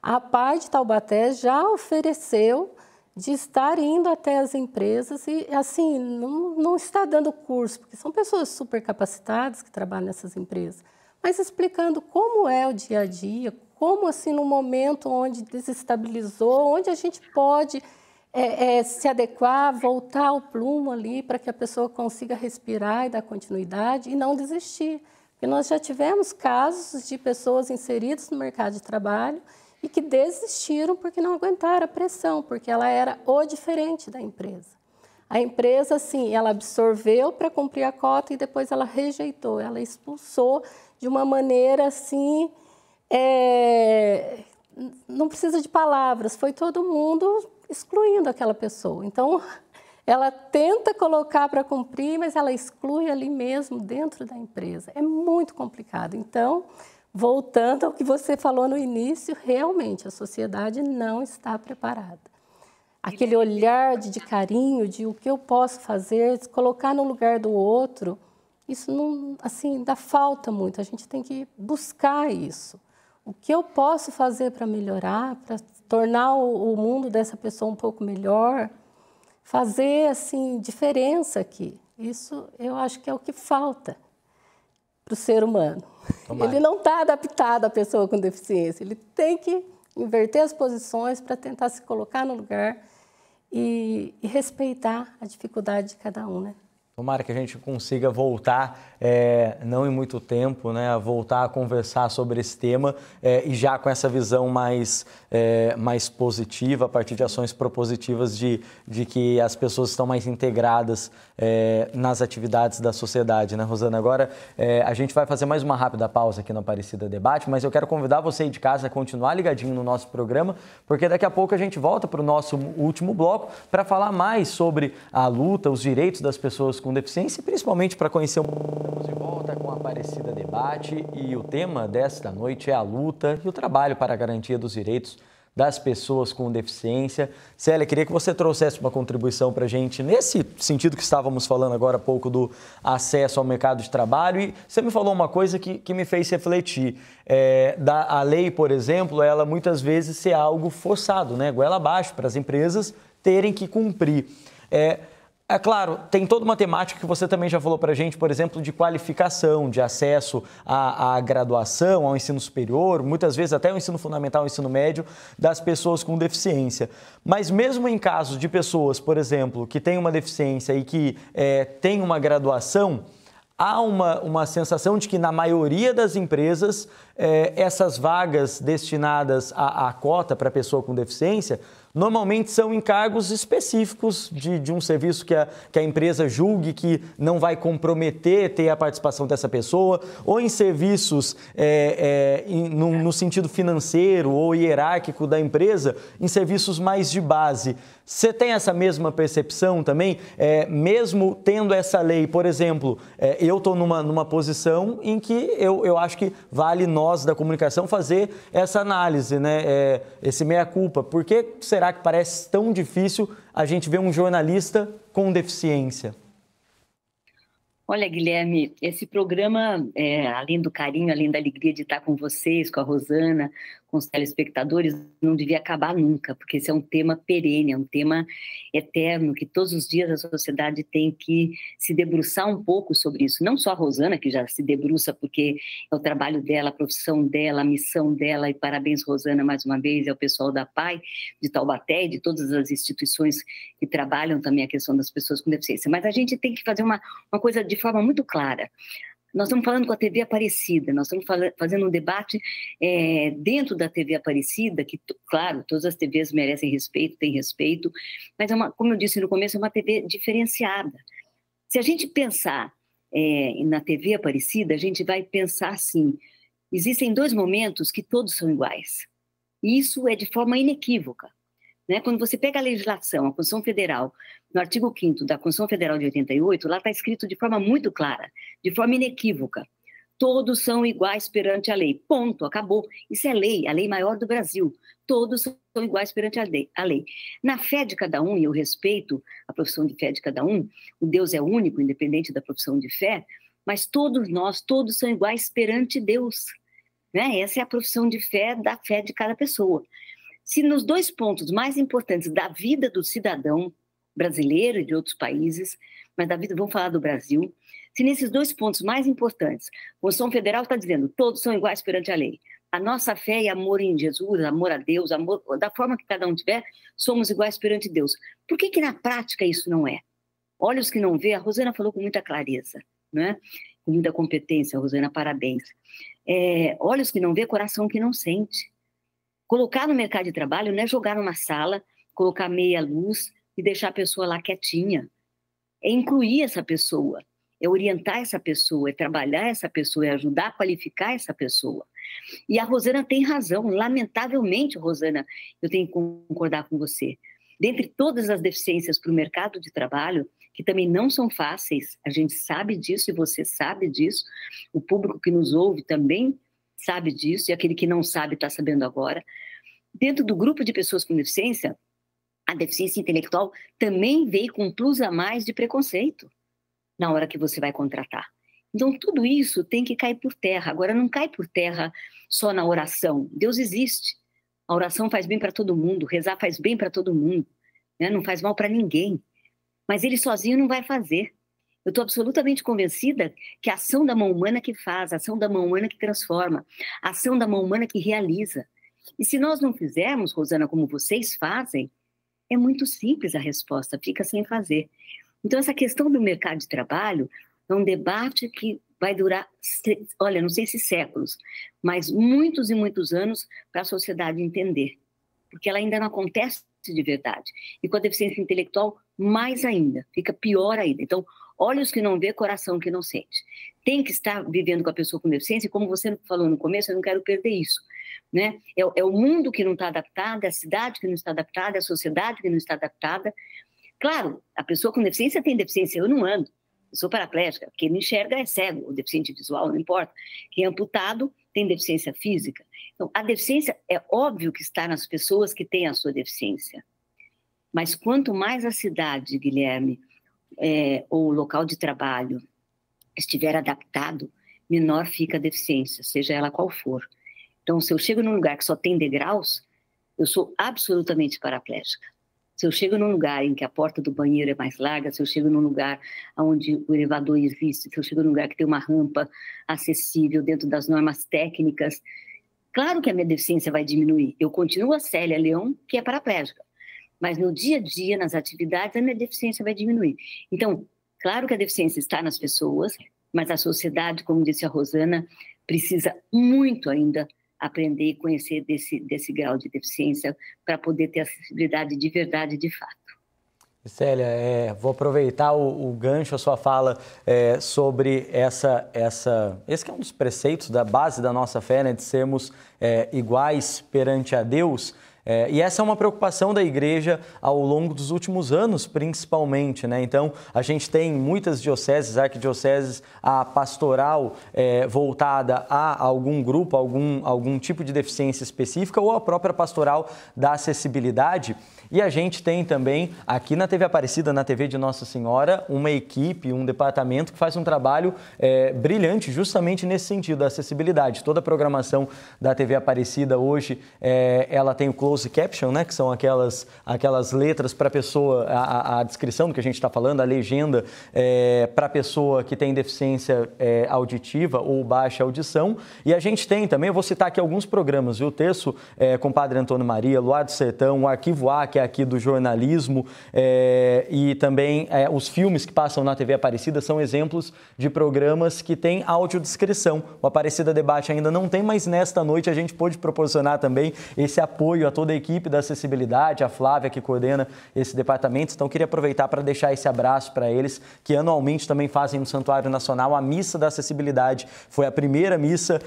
a PAI de Taubaté já ofereceu de estar indo até as empresas e, assim, não está dando curso, porque são pessoas super capacitadas que trabalham nessas empresas, mas explicando como é o dia a dia, como, assim, no momento onde desestabilizou, onde a gente pode se adequar, voltar ao plumo ali para que a pessoa consiga respirar e dar continuidade e não desistir. Porque nós já tivemos casos de pessoas inseridas no mercado de trabalho e que desistiram porque não aguentaram a pressão, porque ela era o diferente da empresa. A empresa, assim, ela absorveu para cumprir a cota e depois ela rejeitou, ela expulsou de uma maneira, assim, não precisa de palavras, foi todo mundo excluindo aquela pessoa. Então, ela tenta colocar para cumprir, mas ela exclui ali mesmo, dentro da empresa. É muito complicado. Então, voltando ao que você falou no início, realmente a sociedade não está preparada. Aquele olhar de carinho, de o que eu posso fazer, de colocar no lugar do outro, isso não, assim, ainda falta muito. A gente tem que buscar isso. O que eu posso fazer para melhorar, para tornar o mundo dessa pessoa um pouco melhor, fazer, assim, diferença aqui. Isso eu acho que é o que falta para o ser humano. Tomara. Ele não está adaptado à pessoa com deficiência, ele tem que inverter as posições para tentar se colocar no lugar e respeitar a dificuldade de cada um, né?
Tomara que a gente consiga voltar, não em muito tempo, né, a voltar a conversar sobre esse tema e já com essa visão mais positiva, a partir de ações propositivas de que as pessoas estão mais integradas nas atividades da sociedade, né, Rosana? Agora, a gente vai fazer mais uma rápida pausa aqui no Aparecida Debate, mas eu quero convidar você aí de casa a continuar ligadinho no nosso programa, porque daqui a pouco a gente volta para o nosso último bloco para falar mais sobre a luta, os direitos das pessoas com deficiência, principalmente para conhecer Estamos de volta com a Aparecida Debate e o tema desta noite é a luta e o trabalho para a garantia dos direitos das pessoas com deficiência. Célia, queria que você trouxesse uma contribuição para a gente nesse sentido que estávamos falando agora há pouco do acesso ao mercado de trabalho, e você me falou uma coisa que me fez refletir. A lei, por exemplo, ela muitas vezes ser algo forçado, né? Goela abaixo, para as empresas terem que cumprir. É claro, tem toda uma temática que você também já falou para a gente, por exemplo, de qualificação, de acesso à graduação, ao ensino superior, muitas vezes até o ensino fundamental, o ensino médio, das pessoas com deficiência. Mas mesmo em casos de pessoas, por exemplo, que têm uma deficiência e que têm uma graduação, há uma sensação de que na maioria das empresas, essas vagas destinadas à cota para pessoa com deficiência, normalmente são encargos específicos de um serviço que a empresa julgue que não vai comprometer ter a participação dessa pessoa, ou em serviços no sentido financeiro ou hierárquico da empresa, em serviços mais de base. Você tem essa mesma percepção também? Mesmo tendo essa lei, por exemplo, eu estou numa posição em que eu acho que vale nós da comunicação fazer essa análise, né? Esse meia-culpa. Por que será que parece tão difícil a gente ver um jornalista com deficiência?
Olha, Guilherme, esse programa, além do carinho, além da alegria de estar com vocês, com a Rosana, com os telespectadores, não devia acabar nunca, porque esse é um tema perene, é um tema eterno, que todos os dias a sociedade tem que se debruçar um pouco sobre isso. Não só a Rosana, que já se debruça porque é o trabalho dela, a profissão dela, a missão dela, e parabéns, Rosana, mais uma vez, ao pessoal da PAI, de Taubaté, e de todas as instituições que trabalham também a questão das pessoas com deficiência. Mas a gente tem que fazer uma coisa de forma muito clara. Nós estamos falando com a TV Aparecida, nós estamos fazendo um debate dentro da TV Aparecida, que, claro, todas as TVs merecem respeito, têm respeito, mas, como eu disse no começo, é uma TV diferenciada. Se a gente pensar na TV Aparecida, a gente vai pensar assim, existem dois momentos que todos são iguais, e isso é de forma inequívoca. Né? Quando você pega a legislação, a Constituição Federal, no artigo 5º da Constituição Federal de 88, lá está escrito de forma muito clara, de forma inequívoca, Todos são iguais perante a lei. Ponto, acabou. Isso é lei, a lei maior do Brasil. Todos são iguais perante a lei. Na fé de cada um, e eu respeito a profissão de fé de cada um, o Deus é único, independente da profissão de fé, mas todos nós, todos são iguais perante Deus. Né? Essa é a profissão de fé da fé de cada pessoa. Se nos 2 pontos mais importantes da vida do cidadão brasileiro e de outros países, mas da vida, vamos falar do Brasil, se nesses 2 pontos mais importantes, a Constituição Federal está dizendo todos são iguais perante a lei, a nossa fé e amor em Jesus, amor a Deus, amor da forma que cada um tiver, somos iguais perante Deus. Por que na prática isso não é? Olhos que não vê, a Rosana falou com muita clareza, né? Com muita competência, Rosana, parabéns. Olhos que não vê, coração que não sente. Colocar no mercado de trabalho não é jogar numa sala, colocar meia luz e deixar a pessoa lá quietinha. É incluir essa pessoa, é orientar essa pessoa, é trabalhar essa pessoa, é ajudar a qualificar essa pessoa. E a Rosana tem razão, lamentavelmente, Rosana, eu tenho que concordar com você. Dentre todas as deficiências para o mercado de trabalho, que também não são fáceis, a gente sabe disso e você sabe disso, o público que nos ouve também sabe disso, e aquele que não sabe está sabendo agora. Dentro do grupo de pessoas com deficiência, a deficiência intelectual também veio com um plus a mais de preconceito na hora que você vai contratar. Então, tudo isso tem que cair por terra. Agora, não cai por terra só na oração. Deus existe. A oração faz bem para todo mundo, rezar faz bem para todo mundo, né? Não faz mal para ninguém. Mas ele sozinho não vai fazer. Eu estou absolutamente convencida que a ação da mão humana que faz, a ação da mão humana que transforma, a ação da mão humana que realiza. E se nós não fizermos, Rosana, como vocês fazem, é muito simples a resposta, fica sem fazer. Então, essa questão do mercado de trabalho é um debate que vai durar, olha, não sei se séculos, mas muitos e muitos anos para a sociedade entender, porque ela ainda não acontece de verdade. E com a deficiência intelectual, mais ainda, fica pior ainda. Então, olhos que não vê, coração que não sente. Tem que estar vivendo com a pessoa com deficiência, e como você falou no começo, eu não quero perder isso. Né? É o mundo que não está adaptado, é a cidade que não está adaptada, é a sociedade que não está adaptada. Claro, a pessoa com deficiência tem deficiência, eu não ando, eu sou paraplégica, quem não enxerga é cego, ou deficiente visual, não importa. Quem é amputado tem deficiência física. Então, a deficiência é óbvio que está nas pessoas que têm a sua deficiência. Mas quanto mais a cidade, Guilherme, ou o local de trabalho estiver adaptado, menor fica a deficiência, seja ela qual for. Então, se eu chego num lugar que só tem degraus, eu sou absolutamente paraplégica. Se eu chego num lugar em que a porta do banheiro é mais larga, se eu chego num lugar onde o elevador existe, se eu chego num lugar que tem uma rampa acessível dentro das normas técnicas, claro que a minha deficiência vai diminuir. Eu continuo a Célia Leão, que é paraplégica, mas no dia a dia, nas atividades, a minha deficiência vai diminuir. Então, claro que a deficiência está nas pessoas, mas a sociedade, como disse a Rosana, precisa muito ainda aprender e conhecer desse grau de deficiência para poder ter acessibilidade de verdade, de fato.
Célia, vou aproveitar o gancho, a sua fala sobre esse que é um dos preceitos da base da nossa fé, né, de sermos iguais perante a Deus. E essa é uma preocupação da igreja ao longo dos últimos anos, principalmente, né? Então, a gente tem muitas dioceses, arquidioceses, a pastoral voltada a algum grupo, algum tipo de deficiência específica, ou a própria pastoral da acessibilidade. E a gente tem também, aqui na TV Aparecida, na TV de Nossa Senhora, uma equipe, um departamento que faz um trabalho brilhante justamente nesse sentido, da acessibilidade. Toda a programação da TV Aparecida hoje, ela tem o close caption, né, que são aquelas letras para a pessoa, a descrição do que a gente está falando, a legenda para a pessoa que tem deficiência auditiva ou baixa audição. E a gente tem também, eu vou citar aqui alguns programas, viu? O Terço com o Padre Antônio Maria, Luar do Sertão, o Arquivo A, que é aqui do jornalismo, e também os filmes que passam na TV Aparecida são exemplos de programas que têm audiodescrição. O Aparecida Debate ainda não tem, mas nesta noite a gente pôde proporcionar também esse apoio a toda a equipe da acessibilidade, a Flávia que coordena esse departamento. Então, queria aproveitar para deixar esse abraço para eles, que anualmente também fazem no Santuário Nacional a Missa da Acessibilidade. Foi a primeira missa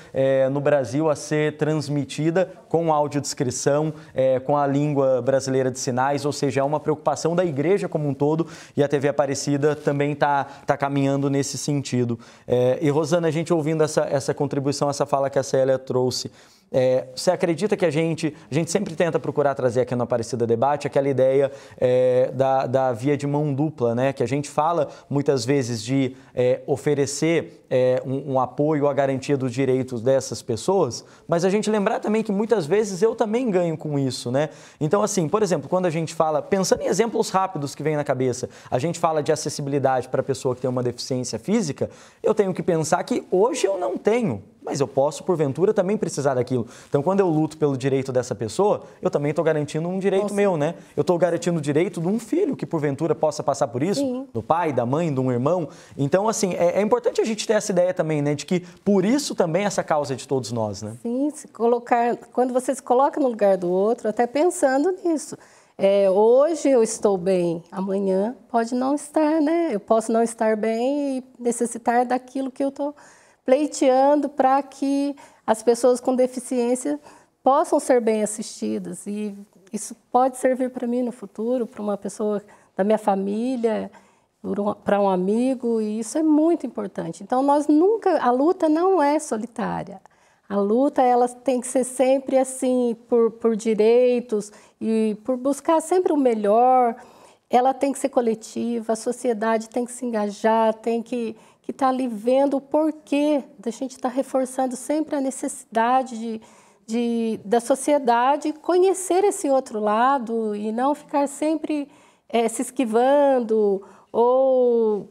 no Brasil a ser transmitida com audiodescrição, com a língua brasileira de sinais, ou seja, é uma preocupação da igreja como um todo, e a TV Aparecida também está caminhando nesse sentido. E, Rosana, a gente ouvindo essa contribuição, essa fala que a Célia trouxe, você acredita que a gente sempre tenta procurar trazer aqui no Aparecida Debate aquela ideia da via de mão dupla, né? Que a gente fala muitas vezes de oferecer um apoio à garantia dos direitos dessas pessoas, mas a gente lembrar também que muitas vezes eu também ganho com isso, né? Então, assim, por exemplo, quando a gente fala, pensando em exemplos rápidos que vem na cabeça, a gente fala de acessibilidade para a pessoa que tem uma deficiência física, eu tenho que pensar que hoje eu não tenho, mas eu posso, porventura, também precisar daquilo. Então, quando eu luto pelo direito dessa pessoa, eu também estou garantindo um direito meu, né? Eu estou garantindo o direito de um filho que, porventura, possa passar por isso,
Sim.
do pai, da mãe, de um irmão. Então, assim, é importante a gente ter essa ideia também, né? De que, por isso, também essa causa é de todos nós, né?
Sim, quando você se coloca no lugar do outro, até pensando nisso. Hoje eu estou bem, amanhã pode não estar, né? Eu posso não estar bem e necessitar daquilo que eu estou pleiteando para que as pessoas com deficiência possam ser bem assistidas. E isso pode servir para mim no futuro, para uma pessoa da minha família, para um amigo, e isso é muito importante. Então, a luta não é solitária. A luta, ela tem que ser sempre assim, por direitos e por buscar sempre o melhor. Ela tem que ser coletiva, a sociedade tem que se engajar, tem que estar ali vendo o porquê da gente estar reforçando sempre a necessidade da sociedade conhecer esse outro lado e não ficar sempre se esquivando ou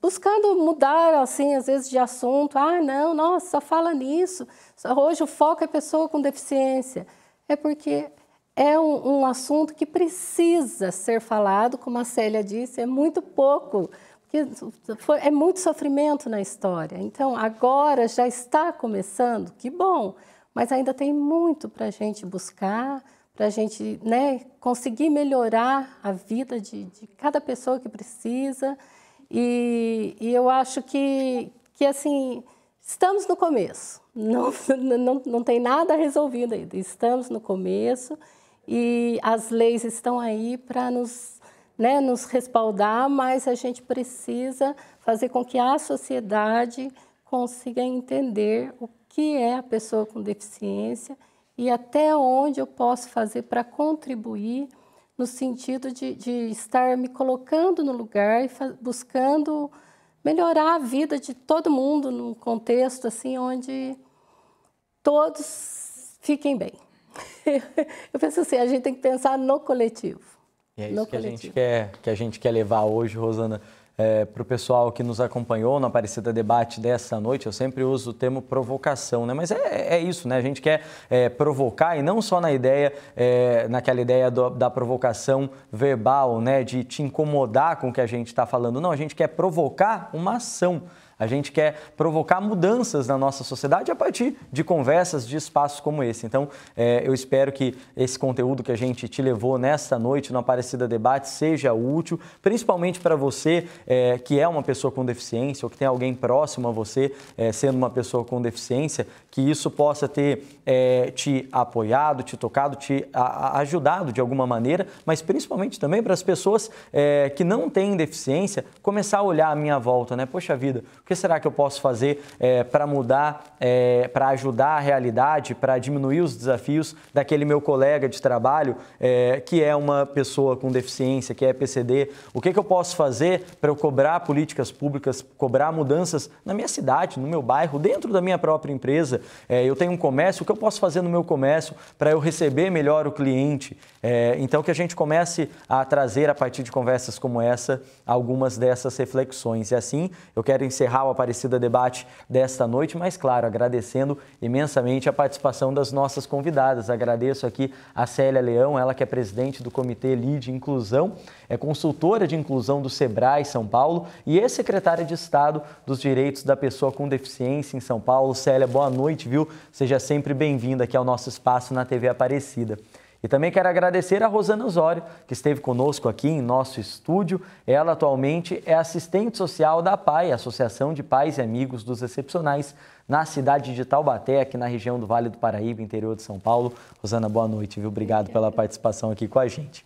buscando mudar, assim, às vezes de assunto. Não, nossa, só fala nisso. Hoje o foco é pessoa com deficiência. É porque é um assunto que precisa ser falado, como a Célia disse, é muito pouco. Porque é muito sofrimento na história. Então, agora já está começando, que bom, mas ainda tem muito para a gente buscar, para a gente, né, conseguir melhorar a vida de cada pessoa que precisa. E eu acho que assim, estamos no começo, não tem nada resolvido ainda, estamos no começo e as leis estão aí para nos respaldar, mas a gente precisa fazer com que a sociedade consiga entender o que é a pessoa com deficiência e até onde eu posso fazer para contribuir no sentido de estar me colocando no lugar e buscando melhorar a vida de todo mundo num contexto assim onde todos fiquem bem. Eu penso assim, a gente tem que pensar no coletivo.
E é isso que a gente quer levar hoje, Rosana, para o pessoal que nos acompanhou no Aparecida Debate dessa noite. Eu sempre uso o termo provocação, né? Mas é isso, né? A gente quer provocar, e não só naquela ideia da provocação verbal, né? De te incomodar com o que a gente está falando. Não, a gente quer provocar uma ação. A gente quer provocar mudanças na nossa sociedade a partir de conversas, de espaços como esse. Então, eu espero que esse conteúdo que a gente te levou nesta noite no Aparecida Debate seja útil, principalmente para você que é uma pessoa com deficiência ou que tem alguém próximo a você sendo uma pessoa com deficiência, que isso possa ter te apoiado, te tocado, te ajudado de alguma maneira, mas principalmente também para as pessoas que não têm deficiência, começar a olhar à minha volta, né? Poxa vida, o que será que eu posso fazer para mudar, para ajudar a realidade, para diminuir os desafios daquele meu colega de trabalho que é uma pessoa com deficiência, que é PCD? O que eu posso fazer para eu cobrar políticas públicas, cobrar mudanças na minha cidade, no meu bairro, dentro da minha própria empresa? Eu tenho um comércio, o que eu posso fazer no meu comércio para eu receber melhor o cliente? Então, que a gente comece a trazer, a partir de conversas como essa, algumas dessas reflexões. E assim, eu quero encerrar encerrar o Aparecida Debate desta noite, mas claro, agradecendo imensamente a participação das nossas convidadas. Agradeço aqui a Célia Leão, ela que é presidente do Comitê LIDE Inclusão, é consultora de inclusão do SEBRAE São Paulo e é secretária de Estado dos Direitos da Pessoa com Deficiência em São Paulo. Célia, boa noite, viu? Seja sempre bem-vinda aqui ao nosso espaço na TV Aparecida. E também quero agradecer a Rosana Osório, que esteve conosco aqui em nosso estúdio. Ela atualmente é assistente social da APAE, Associação de Pais e Amigos dos Excepcionais, na cidade de Taubaté, aqui na região do Vale do Paraíba, interior de São Paulo. Rosana, boa noite, viu? Obrigado pela participação aqui com a gente.